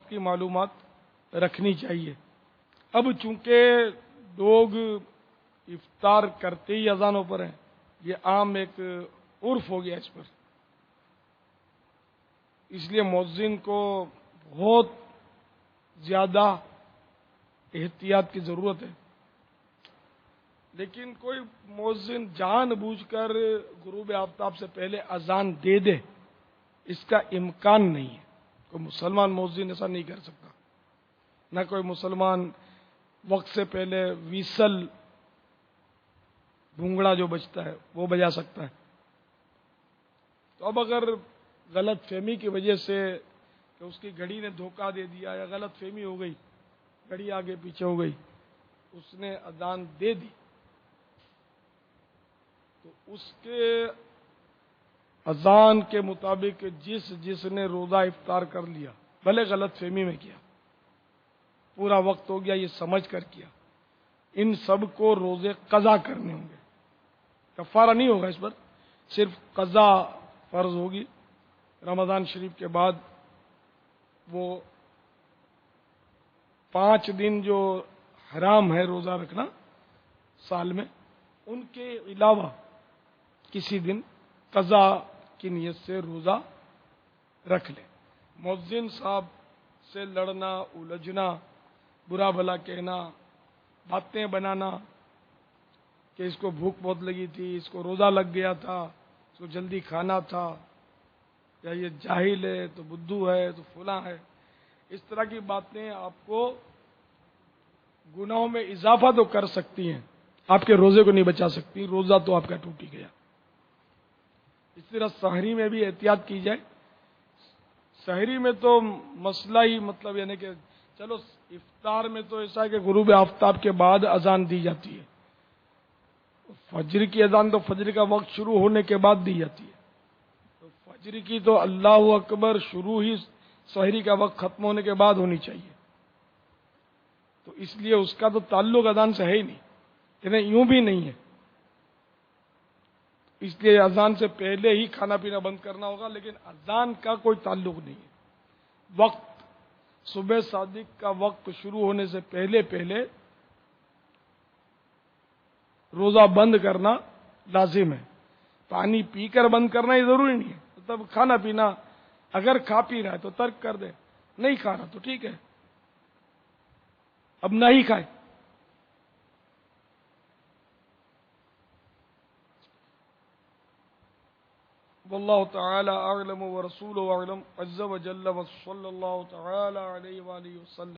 کی معلومات رکھنی چاہیے۔ اب چونکہ لوگ افطار کرتے ہی اذانوں پر ہیں، یہ عام ایک عرف ہو گیا اس پر، اس لیے مؤذن کو بہت زیادہ احتیاط کی ضرورت ہے۔ لیکن کوئی مؤذن جان بوجھ کر غروب آفتاب سے پہلے اذان دے دے، اس کا امکان نہیں ہے۔ کوئی مسلمان مؤذن ایسا نہیں کر سکتا، نہ کوئی مسلمان وقت سے پہلے ویسل بھونگڑا جو بجتا ہے وہ بجا سکتا ہے۔ تو اب اگر غلط فہمی کی وجہ سے کہ اس کی گھڑی نے دھوکہ دے دیا یا غلط فہمی ہو گئی، گھڑی آگے پیچھے ہو گئی، اس نے اذان دے دی، تو اس کے اذان کے مطابق جس نے روزہ افطار کر لیا، بھلے غلط فہمی میں کیا، پورا وقت ہو گیا یہ سمجھ کر کیا، ان سب کو روزے قضا کرنے ہوں گے۔ کفارہ نہیں ہوگا اس پر، صرف قضا فرض ہوگی۔ رمضان شریف کے بعد وہ 5 دن جو حرام ہے روزہ رکھنا سال میں، ان کے علاوہ کسی دن قضا کی نیت سے روزہ رکھ لے۔ مؤذن صاحب سے لڑنا، الجھنا، برا بھلا کہنا، باتیں بنانا کہ اس کو بھوک بہت لگی تھی، اس کو روزہ لگ گیا تھا، اس کو جلدی کھانا تھا، یا یہ جاہل ہے تو بدھو ہے تو فلاں ہے، اس طرح کی باتیں آپ کو گناہوں میں اضافہ تو کر سکتی ہیں، آپ کے روزے کو نہیں بچا سکتی، روزہ تو آپ کا ٹوٹ ہی گیا۔ اس طرح سحری میں بھی احتیاط کی جائے۔ سحری میں تو مسئلہ ہی مطلب یعنی کہ چلو افطار میں تو ایسا ہے کہ غروب آفتاب کے بعد اذان دی جاتی ہے، فجر کی اذان تو فجر کا وقت شروع ہونے کے بعد دی جاتی ہے، تو فجر کی تو اللہ اکبر شروع ہی سحری کا وقت ختم ہونے کے بعد ہونی چاہیے، تو اس لیے اس کا تو تعلق اذان سے ہے ہی نہیں، یعنی یوں بھی نہیں ہے، اس لیے اذان سے پہلے ہی کھانا پینا بند کرنا ہوگا، لیکن اذان کا کوئی تعلق نہیں ہے۔ وقت صبح صادق کا وقت شروع ہونے سے پہلے پہلے روزہ بند کرنا لازم ہے۔ پانی پی کر بند کرنا یہ ضروری نہیں ہے، مطلب کھانا پینا اگر کھا پی رہا ہے تو ترک کر دے، نہیں کھا رہا تو ٹھیک ہے، اب نہ ہی کھائے۔ واللہ تعالی اعلم ورسولہ اعلم عز وجل وصلی اللہ تعالی علیہ وآلہ وسلم۔